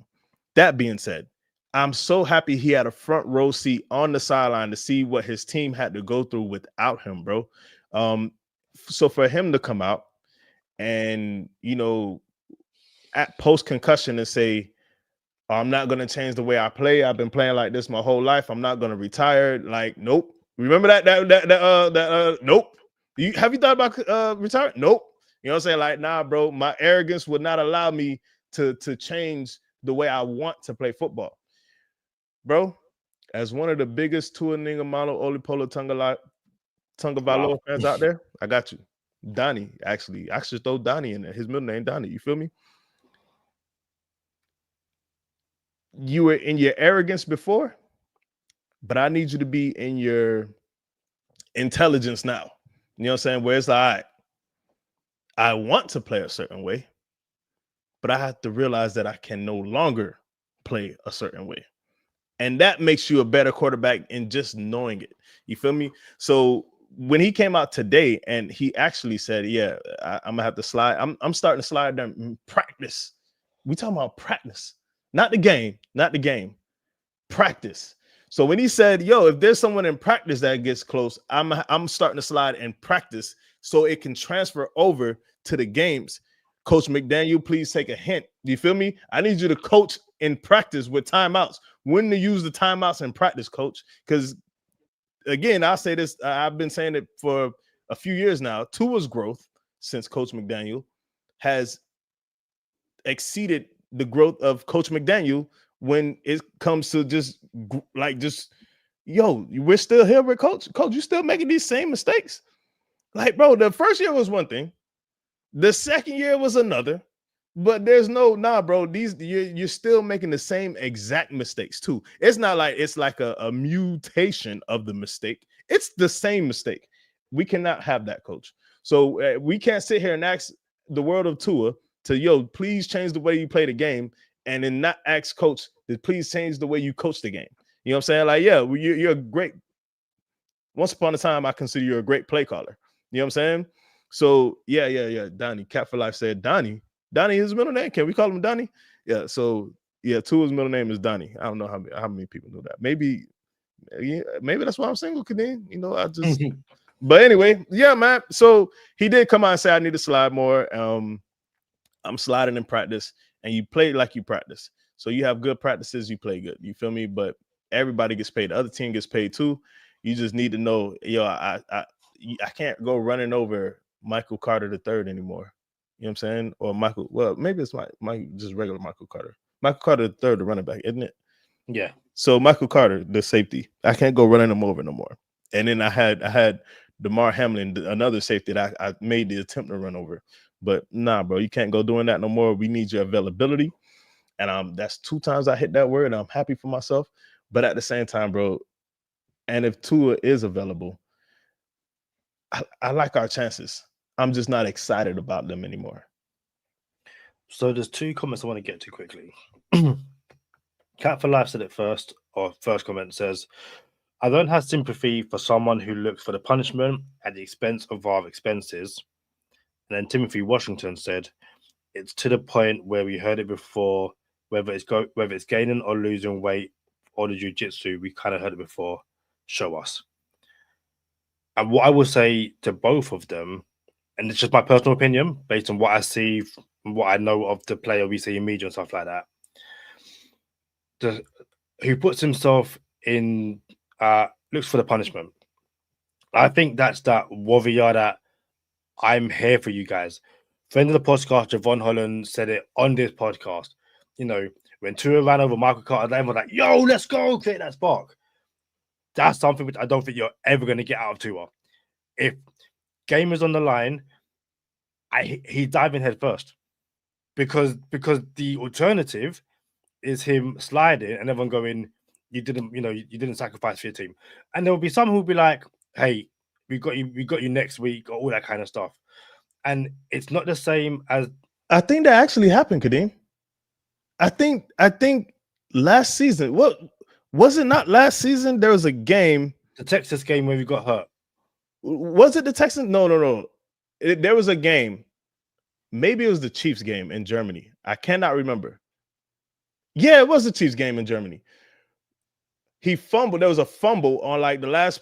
That being said, I'm so happy he had a front row seat on the sideline to see what his team had to go through without him, bro. So for him to come out and, at post-concussion and say, I'm not going to change the way I play. I've been playing like this my whole life. I'm not going to retire. Like, nope. Remember that nope. Have you thought about retiring? Nope. You know what I'm saying? Like, nah, bro, my arrogance would not allow me to change the way I want to play football. Bro, as one of the biggest Tua Tagovailoa fans out there, I got you. Donnie, actually. I should throw Donnie in there. His middle name, Donnie. You feel me? You were in your arrogance before, but I need you to be in your intelligence now. You know what I'm saying? Where it's like, I want to play a certain way, but I have to realize that I can no longer play a certain way. And that makes you a better quarterback in just knowing it. You feel me? So when he came out today and he actually said, yeah, I'm going to have to slide. I'm starting to slide down in practice. We talking about practice, not the game, practice. So when he said, yo, if there's someone in practice that gets close, I'm starting to slide in practice so it can transfer over to the games. Coach McDaniel, please take a hint. Do you feel me? I need you to coach in practice with timeouts. When to use the timeouts in practice, coach. Because, again, I'll say this. I've been saying it for a few years now. Tua's growth since Coach McDaniel has exceeded the growth of Coach McDaniel when it comes to we're still here with Coach. Coach, you still making these same mistakes? Like, bro, the first year was one thing. The second year was another. But there's bro. You're still making the same exact mistakes too. It's not like it's like a mutation of the mistake. It's the same mistake. We cannot have that, coach. So we can't sit here and ask the world of Tua to, please change the way you play the game, and then not ask coach Please change the way you coach the game. You know what I'm saying? Like, yeah, you're a great. Once upon a time, I consider you a great play caller. You know what I'm saying? So yeah. Donnie, Cat for Life said Donnie. Donnie is his middle name. Can we call him Donnie? Yeah. So yeah, Tua's middle name is Donnie. I don't know how many people know that. Maybe that's why I'm single, Kadeem. You know, I just. But anyway, yeah, man. So he did come out and say I need to slide more. I'm sliding in practice, and you play like you practice. So you have good practices, you play good. You feel me? But everybody gets paid. The other team gets paid too. You just need to know, I can't go running over Michael Carter III anymore. You know what I'm saying? Or Michael. Well, maybe it's Mike just regular Michael Carter. Michael Carter III, the running back, isn't it? Yeah. So Michael Carter, the safety, I can't go running him over no more. And then I had DeMar Hamlin, another safety that I made the attempt to run over. But nah, bro, you can't go doing that no more. We need your availability. And that's 2 times I hit that word, and I'm happy for myself. But at the same time, bro, and if Tua is available, I like our chances. I'm just not excited about them anymore. So there's 2 comments I want to get to quickly. Cat for Life said it first, or first comment says, I don't have sympathy for someone who looks for the punishment at the expense of our expenses. And then Timothy Washington said, it's to the point where we heard it before, whether it's gaining or losing weight or the jiu-jitsu, we kind of heard it before. Show us. And what I will say to both of them, and it's just my personal opinion based on what I see, what I know of the player we see in media and stuff like that, who puts himself in, looks for the punishment. I think that's that warrior that I'm here for you guys. Friend of the podcast, Javon Holland, said it on this podcast. You know, when Tua ran over Michael Carter, they were like, yo, let's go, create that spark. That's something which I don't think you're ever going to get out of Tua. If game is on the line, he's diving head first. Because the alternative is him sliding and everyone going, you didn't sacrifice for your team. And there will be some who will be like, hey, we got you next week, or all that kind of stuff. And it's not the same as. I think that actually happened, Kadeem. I think last season, what was it not last season? There was a game, the Texas game where we got hurt. Was it the Texans? No. There was a game. Maybe it was the Chiefs game in Germany. I cannot remember. Yeah, it was the Chiefs game in Germany. He fumbled. There was a fumble on like the last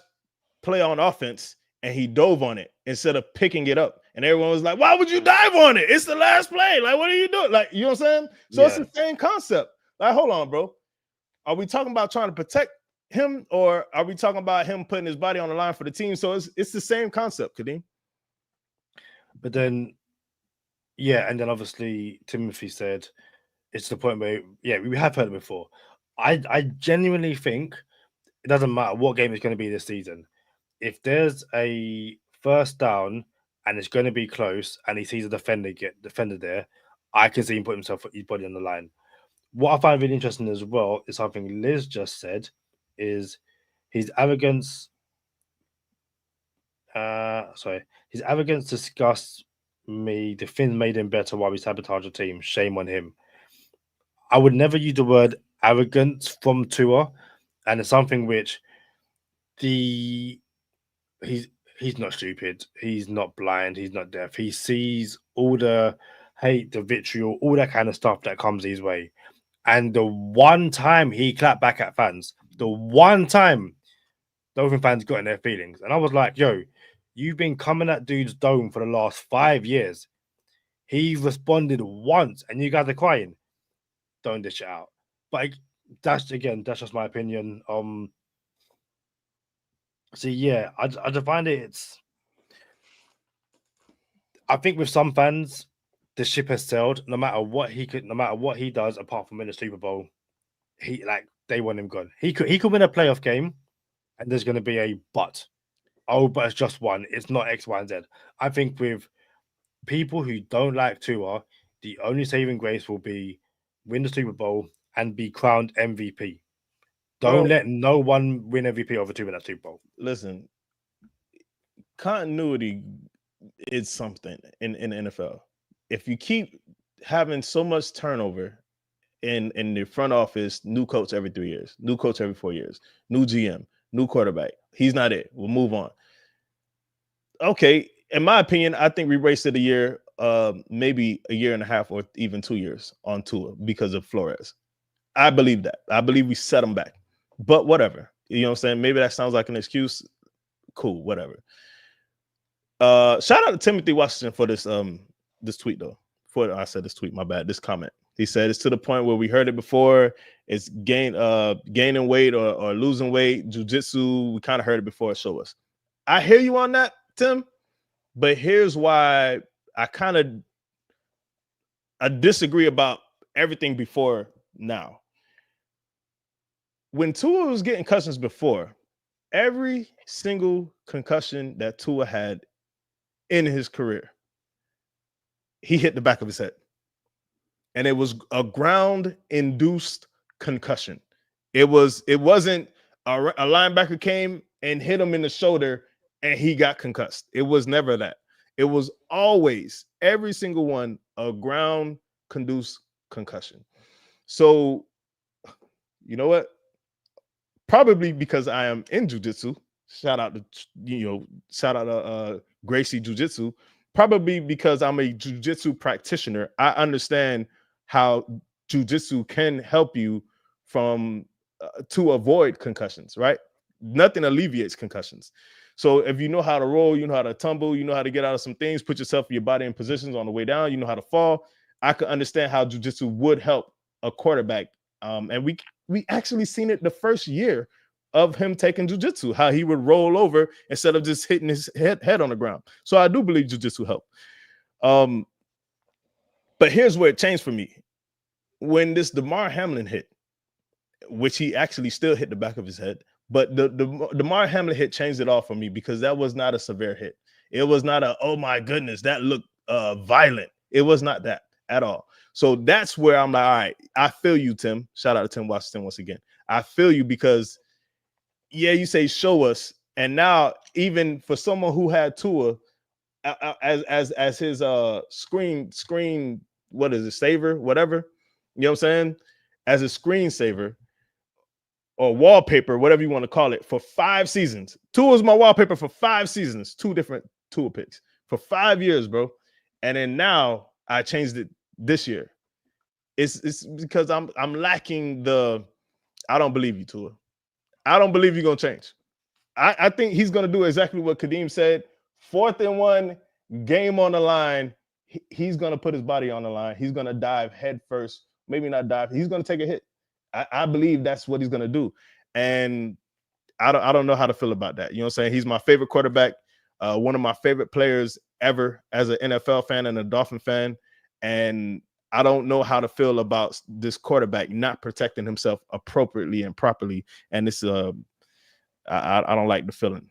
play on offense, and he dove on it instead of picking it up. And everyone was like, why would you dive on it? It's the last play. Like, what are you doing? Like, you know what I'm saying? So It's the same concept. Like, hold on, bro. Are we talking about trying to protect him, or are we talking about him putting his body on the line for the team? So it's the same concept, Kadeem. But then, yeah, and then obviously Timothy said it's the point where, yeah, we have heard it before. I genuinely think it doesn't matter what game it's going to be this season. If there's a first down and it's going to be close and he sees a defender get defended there, I can see him put his body on the line. What I find really interesting as well is something Liz just said, is his arrogance. His arrogance disgusts me. The Finns made him better while we sabotage the team. Shame on him. I would never use the word arrogance from Tua, and it's something which he's not stupid. He's not blind. He's not deaf. He sees all the hate, the vitriol, all that kind of stuff that comes his way. And the one time he clapped back at fans, the one time Dolphin fans got in their feelings. And I was like, yo, you've been coming at dude's dome for the last 5 years. He responded once and you guys are crying. Don't dish it out. But that's just my opinion. So yeah, I just find I think with some fans, the ship has sailed. No matter what he does, apart from win the Super Bowl, they want him gone. He could win a playoff game, and there's going to be a but. Oh, but it's just one. It's not X, Y, and Z. I think with people who don't like Tua, the only saving grace will be win the Super Bowl and be crowned MVP. Don't let no one win MVP over Tua in that Super Bowl. Listen, continuity is something in the NFL. If you keep having so much turnover in the front office, new coach every 3 years, new coach every 4 years, new GM, new quarterback. He's not it. We'll move on. Okay, in my opinion, I think we wasted a year, maybe a year and a half or even 2 years on Tua because of Flores. I believe that. I believe we set him back. But whatever. You know what I'm saying? Maybe that sounds like an excuse. Cool, whatever. Shout out to Timothy Washington for this tweet though. I said this tweet, my bad. This comment. He said it's to the point where we heard it before. It's gaining weight or losing weight. Jiu-jitsu, we kind of heard it before. Show us. I hear you on that, Tim. But here's why I disagree about everything before now. When Tua was getting concussions before, every single concussion that Tua had in his career, he hit the back of his head. And it was a ground-induced concussion. It wasn't a linebacker came and hit him in the shoulder and he got concussed. It was never that. It was always, every single one, a ground-induced concussion. So, you know what? Probably because I am in jiu-jitsu. Shout out to Gracie Jiu-Jitsu. Probably because I'm a jiu-jitsu practitioner. I understand how jiu-jitsu can help you to avoid concussions, right? Nothing alleviates concussions. So if you know how to roll, you know how to tumble, you know how to get out of some things, put your body in positions on the way down, you know how to fall, I could understand how jiu-jitsu would help a quarterback. And we actually seen it the first year of him taking jiu-jitsu, how he would roll over instead of just hitting his head on the ground. So I do believe jiu-jitsu helped. But here's where it changed for me. When this Damar Hamlin hit, which he actually still hit the back of his head, but the Damar Hamlin hit changed it all for me because that was not a severe hit. It was not oh my goodness, that looked violent. It was not that at all. So that's where I'm like, all right, I feel you, Tim. Shout out to Tim Washington once again. I feel you because, yeah, you say show us. And now even for someone who had Tua as his screen, what is it, saver, whatever, you know what I'm saying? As a screensaver or wallpaper, whatever you want to call it, for 5 seasons. Tua was my wallpaper for 5 seasons, 2 different Tua picks for 5 years, bro. And then now I changed it this year. It's because I'm lacking I don't believe you, Tua. I don't believe you're gonna change. I think he's gonna do exactly what Kadeem said. 4th and 1, game on the line. He's gonna put his body on the line. He's gonna dive head first. Maybe not dive. He's gonna take a hit. I believe that's what he's gonna do. And I don't know how to feel about that. You know what I'm saying? He's my favorite quarterback, one of my favorite players ever as an NFL fan and a Dolphin fan. And I don't know how to feel about this quarterback not protecting himself appropriately and properly. And it's I don't like the feeling.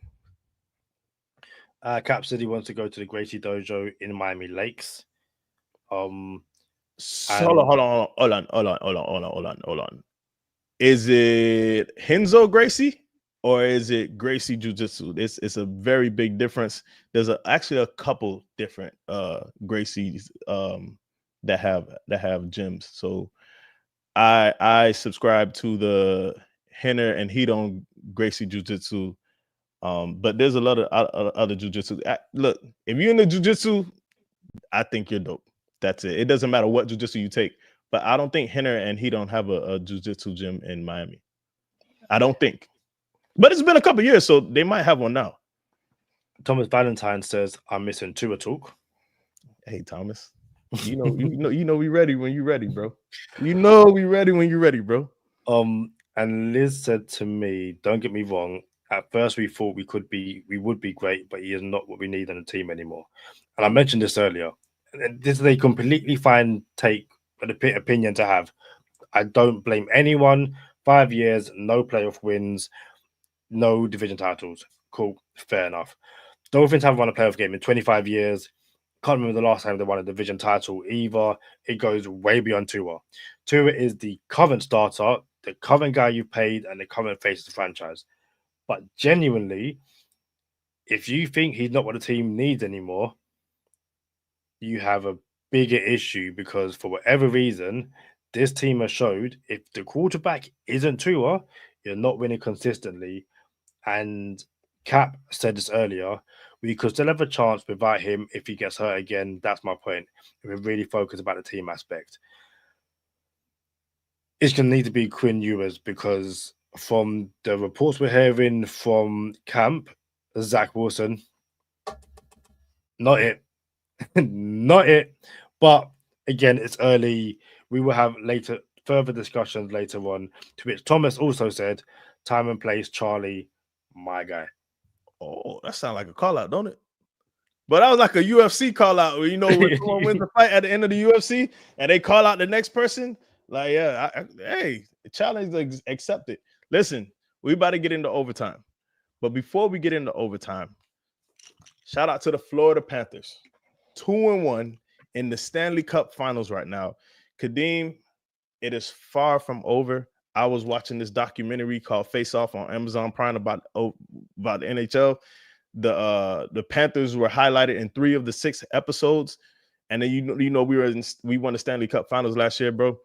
Cap said he wants to go to the Gracie Dojo in Miami Lakes. Hold on. Is it Henzo Gracie or is it Gracie Jiu-Jitsu? It's a very big difference. There's actually a couple different Gracies that have gyms. So I subscribe to the Henner and Hedon Gracie Jiu-Jitsu. But there's a lot of other jiu-jitsu. Look, if you're in the jiu-jitsu, I think you're dope. That's it. It doesn't matter what jiu-jitsu you take. But I don't think Henner and he don't have a jiu-jitsu gym in Miami. I don't think. But it's been a couple years, so they might have one now. Thomas Valentine says, I'm missing Tua talk. Hey, Thomas. You know we ready when you're ready, bro. You know we ready when you're ready, bro. And Liz said to me, don't get me wrong, at first we thought we would be great, but he is not what we need on the team anymore. And I mentioned this earlier. This is a completely fine opinion to have. I don't blame anyone. 5 years, no playoff wins, no division titles. Cool, fair enough. Dolphins haven't won a playoff game in 25 years. Can't remember the last time they won a division title either. It goes way beyond Tua. Tua is the current starter, the current guy you've paid, and the current face of the franchise. But genuinely, if you think he's not what the team needs anymore, you have a bigger issue because for whatever reason, this team has showed if the quarterback isn't Tua, you're not winning consistently. And Cap said this earlier, we could still have a chance without him if he gets hurt again. That's my point. We're really focused about the team aspect. It's going to need to be Quinn Ewers because from the reports we're hearing from camp, Zach Wilson, not it. Not it. But again, it's early. We will have further discussions later on, to which Thomas also said, time and place, Charlie, my guy. Oh, that sounds like a call out, don't it? But that was like a UFC call out where, when someone wins the fight at the end of the UFC and they call out the next person. Like, yeah, hey, the challenge is accepted. Listen, we about to get into overtime. But before we get into overtime, shout out to the Florida Panthers. 2-1 in the Stanley Cup finals right now. Kadeem, it is far from over. I was watching this documentary called Face Off on Amazon Prime about the NHL. The Panthers were highlighted in 3 of the 6 episodes. And then we won the Stanley Cup finals last year, bro.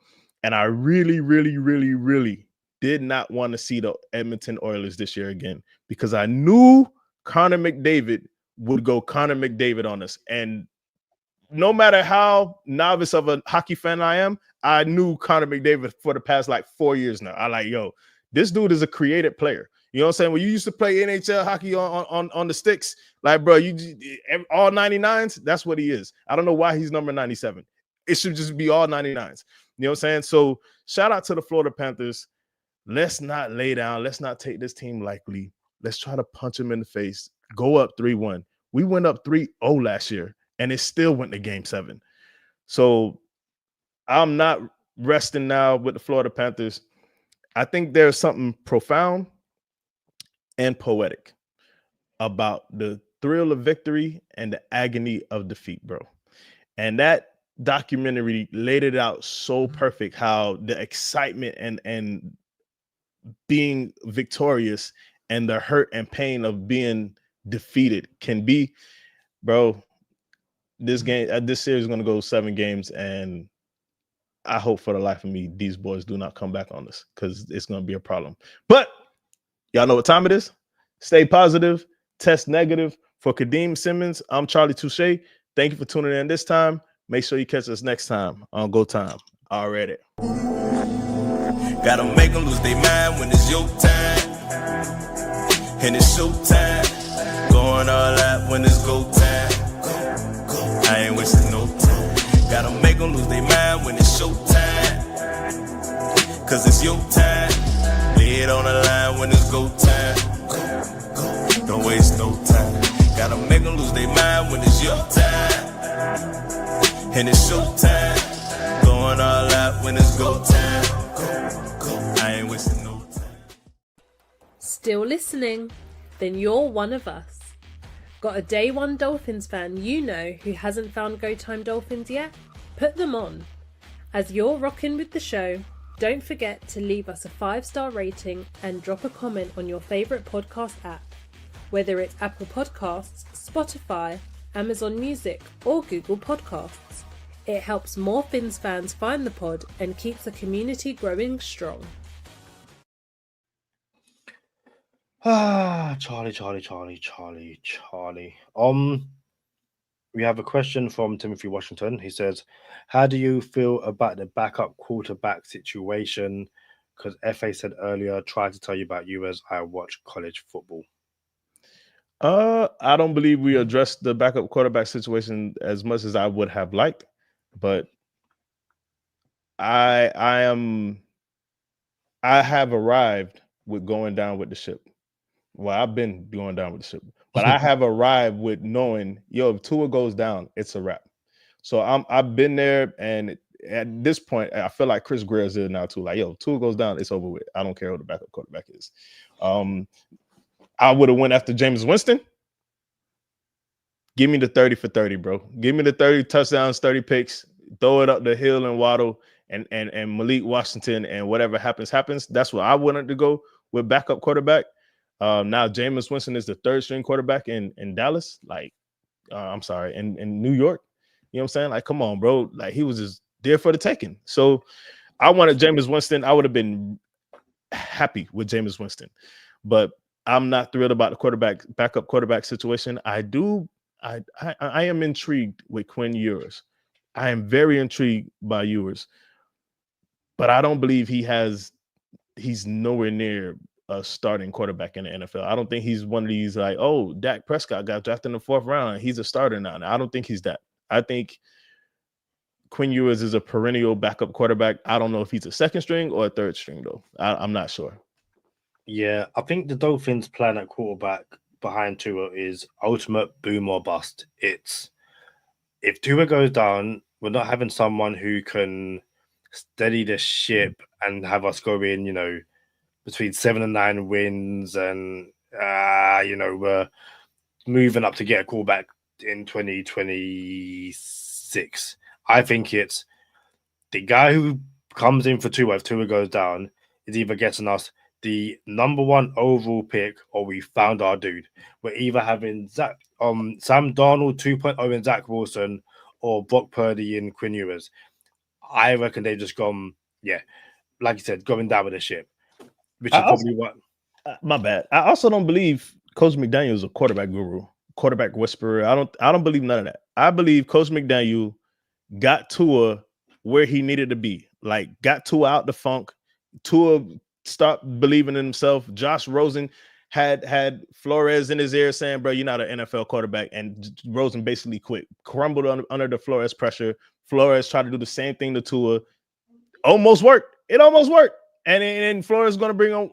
And I really, really, really, really did not want to see the Edmonton Oilers this year again because I knew Connor McDavid would go Connor McDavid on us. And no matter how novice of a hockey fan I am, I knew Connor McDavid for the past 4 years now. I like, yo, this dude is a creative player. You know what I'm saying? When you used to play NHL hockey on the sticks, bro, all 99s, that's what he is. I don't know why he's number 97. It should just be all 99s. You know what I'm saying? So shout out to the Florida Panthers. Let's not lay down. Let's not take this team lightly. Let's try to punch them in the face. Go up 3-1. We went up 3-0 last year, and it still went to Game 7. So I'm not resting now with the Florida Panthers. I think there's something profound and poetic about the thrill of victory and the agony of defeat, bro. And that documentary laid it out so perfect, how the excitement and being victorious and the hurt and pain of being defeated can be, bro. This series is going to go 7 games, and I hope for the life of me these boys do not come back on us because it's going to be a problem. But y'all know what time it is. Stay positive, test negative. For Kadeem Simmons, I'm Charlie Touche. Thank you for tuning in this time. Make sure you catch us next time on Go Time. Already. Gotta make them lose their mind when it's your time. And it's show time. Going all out when it's go time. I ain't wasting no time. Gotta make them lose their mind when it's show time. Cause it's your time. Lay it on the line when it's go time. Don't waste no time. Gotta make them lose their mind when it's your time. And it's show time. Going all out when it's go time. I ain't wasting no time. Still listening? Then you're one of us. Got a day one Dolphins fan you know who hasn't found Go Time Dolphins yet? Put them on. As you're rocking with the show, don't forget to leave us a 5-star rating and drop a comment on your favourite podcast app, whether it's Apple Podcasts, Spotify, Amazon Music or Google Podcasts. It helps more Fins fans find the pod and keeps the community growing strong. Charlie. We have a question from Timothy Washington. He says, how do you feel about the backup quarterback situation? Because FA said earlier, tried to tell you about you as I watch college football. I don't believe we addressed the backup quarterback situation as much as I would have liked, but I have arrived with going down with the ship. Well, I've been going down with the ship, but I have arrived with knowing, if Tua goes down, it's a wrap. So I've been there, and at this point, I feel like Chris Greer's there now too. Like, Tua goes down, it's over with. I don't care who the backup quarterback is. I would have went after Jameis Winston. Give me the 30 for 30, bro. Give me the 30 touchdowns, 30 picks. Throw it up the hill and Waddle and Malik Washington, and whatever happens. That's what I wanted to go with backup quarterback. Now Jameis Winston is the 3rd string quarterback in Dallas. In New York. You know what I'm saying? Like, come on, bro. Like, he was just there for the taking. So I wanted Jameis Winston. I would have been happy with Jameis Winston, but I'm not thrilled about the backup quarterback situation. I am intrigued with Quinn Ewers. I am very intrigued by Ewers, but I don't believe he's nowhere near a starting quarterback in the NFL. I don't think he's one of these like, oh, Dak Prescott got drafted in the 4th round. He's a starter now. I don't think he's that. I think Quinn Ewers is a perennial backup quarterback. I don't know if he's a 2nd string or a 3rd string, though. I'm not sure. Yeah, I think the Dolphins' plan at quarterback behind Tua is ultimate boom or bust. It's if Tua goes down, we're not having someone who can steady the ship and have us go in, between 7 and 9 wins, and we're moving up to get a quarterback in 2026. I think it's the guy who comes in for Tua if Tua goes down is either getting us the number 1 overall pick, or we found our dude. We're either having Sam Darnold 2.0 and Zach Wilson, or Brock Purdy and Quinn Ewers. I reckon they've just gone, like you said, going down with the ship, which is probably what. My bad. I also don't believe Coach McDaniel is a quarterback guru, quarterback whisperer. I don't believe none of that. I believe Coach McDaniel got Tua where he needed to be, like got Tua out the funk. Tua stopped believing in himself. Josh Rosen had Flores in his ear saying, bro, you're not an NFL quarterback. And Rosen basically quit, crumbled under the Flores pressure. Flores tried to do the same thing to Tua. Almost worked. It almost worked. And Flores is going to bring on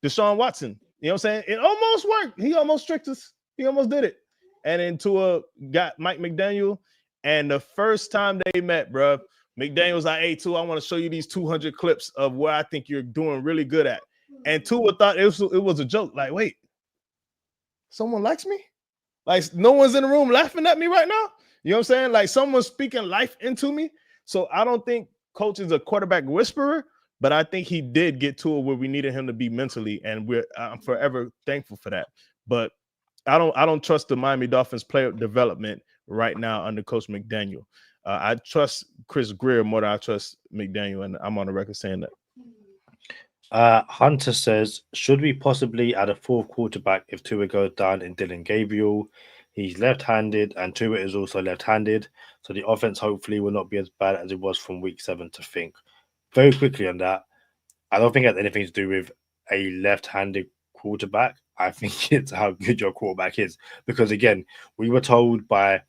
Deshaun Watson. You know what I'm saying? It almost worked. He almost tricked us. He almost did it. And then Tua got Mike McDaniel. And the first time they met, bro, McDaniel was like, hey, Tua, I want to show you these 200 clips of where I think you're doing really good at. And Tua thought it was a joke. Like, wait, someone likes me? Like, no one's in the room laughing at me right now? You know what I'm saying? Like, someone's speaking life into me. So I don't think Coach is a quarterback whisperer, but I think he did get Tua where we needed him to be mentally, and I'm forever thankful for that. But I don't trust the Miami Dolphins player development right now under Coach McDaniel. I trust Chris Greer more than I trust McDaniel, and I'm on the record saying that. Hunter says, should we possibly add a 4th quarterback if Tua goes down in Dylan Gabriel? He's left-handed, and Tua is also left-handed, so the offense hopefully will not be as bad as it was from week 7 to think. Very quickly on that, I don't think it has anything to do with a left-handed quarterback. I think it's how good your quarterback is, because again, we were told by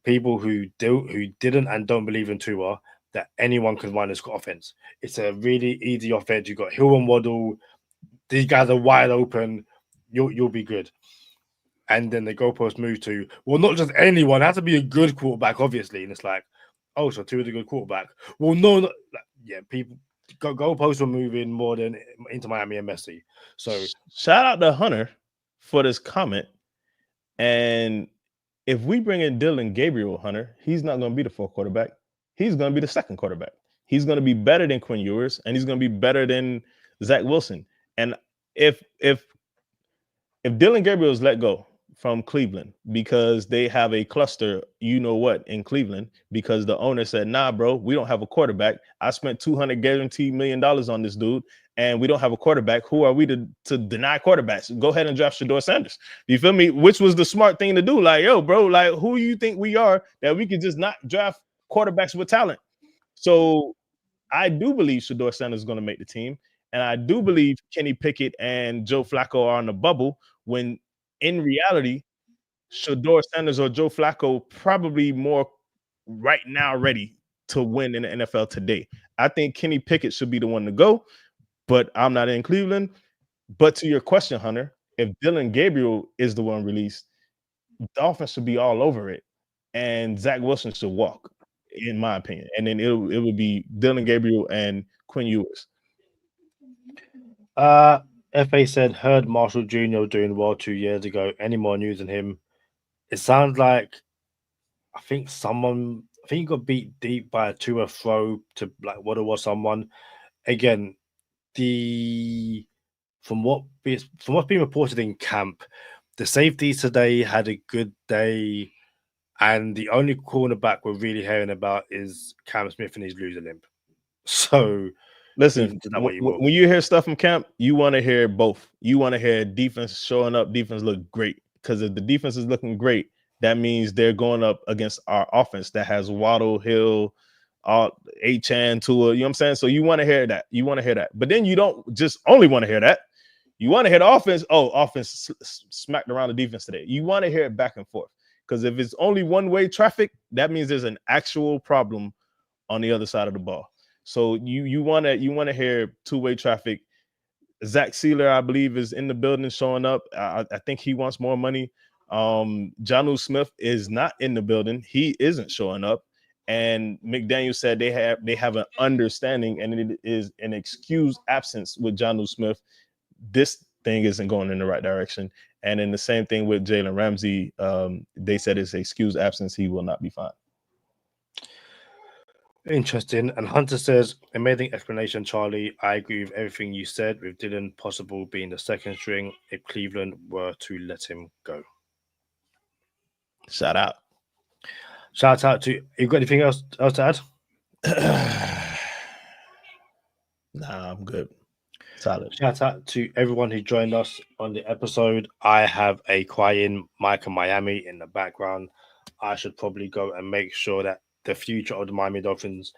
people who didn't and don't believe in Tua that anyone can run this offense. It's a really easy offense. You got Hill and Waddle. These guys are wide open. You'll be good. And then the goalpost move to, well, not just anyone. It has to be a good quarterback, obviously. And it's like, oh, so Tua's a good quarterback. Well, no, people goalposts were moving more than into Miami and Messi. So shout out to Hunter for this comment. And if we bring in Dylan Gabriel, Hunter, he's not going to be the 4th quarterback. He's going to be the 2nd quarterback. He's going to be better than Quinn Ewers, and he's going to be better than Zach Wilson. And if Dylan Gabriel is let go from Cleveland because they have a cluster, in Cleveland, because the owner said, nah, bro, we don't have a quarterback. I spent $200 guaranteed $1 million on this dude, and we don't have a quarterback. Who are we to deny quarterbacks? Go ahead and draft Shedeur Sanders. You feel me? Which was the smart thing to do. Like, yo, bro, like, who you think we are that we could just not draft quarterbacks with talent? So I do believe Shedeur Sanders is going to make the team, and I do believe Kenny Pickett and Joe Flacco are on the bubble, when in reality, Shedeur Sanders or Joe Flacco probably more right now ready to win in the NFL today. I think Kenny Pickett should be the one to go, but I'm not in Cleveland. But to your question, Hunter, if Dylan Gabriel is the one released, the offense should be all over it, and Zach Wilson should walk, in my opinion. And then it would be Dylan Gabriel and Quinn Ewers. FA said, heard Marshall Jr. doing well 2 years ago. Any more news on him? It sounds like I think he got beat deep by a Tua throw to like what it was someone. Again, from what's being reported in camp, the safeties today had a good day, and the only cornerback we're really hearing about is Cam Smith and his loser limp. So listen, do that what you will. when you hear stuff from camp, you want to hear both. You want to hear defense showing up, defense look great. Because if the defense is looking great, that means they're going up against our offense that has Waddle, Hill, Achan, Tua. You know what I'm saying? So you want to hear that. You want to hear that. But then you don't just only want to hear that. You want to hear the offense. Oh, offense smacked around the defense today. You want to hear it back and forth. Because if it's only one-way traffic, that means there's an actual problem on the other side of the ball. So you want to hear two-way traffic. Zach Sealer, I believe, is in the building showing up. I think he wants more money. Jonnu Smith is not in the building. He isn't showing up. And McDaniel said they have an understanding, and it is an excused absence with Jonnu Smith. This thing isn't going in the right direction. And then the same thing with Jalen Ramsey. They said it's an excused absence. He will not be fine. Interesting. And Hunter says, amazing explanation, Charlie. I agree with everything you said, with Dylan possible being the second string if Cleveland were to let him go. Shout out. Shout out to you. Got anything else to add? Nah, I'm good. Solid. Shout out to everyone who joined us on the episode. I have a quiet Mike in Miami in the background. I should probably go and make sure that the future of the Miami Dolphins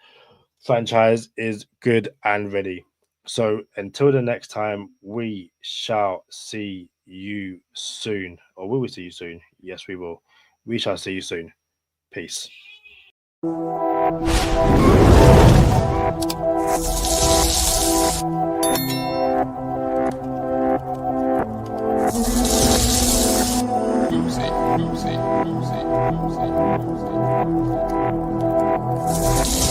franchise is good and ready. So until the next time, we shall see you soon. Or will we see you soon? Yes, we will. We shall see you soon. Peace. Oopsie.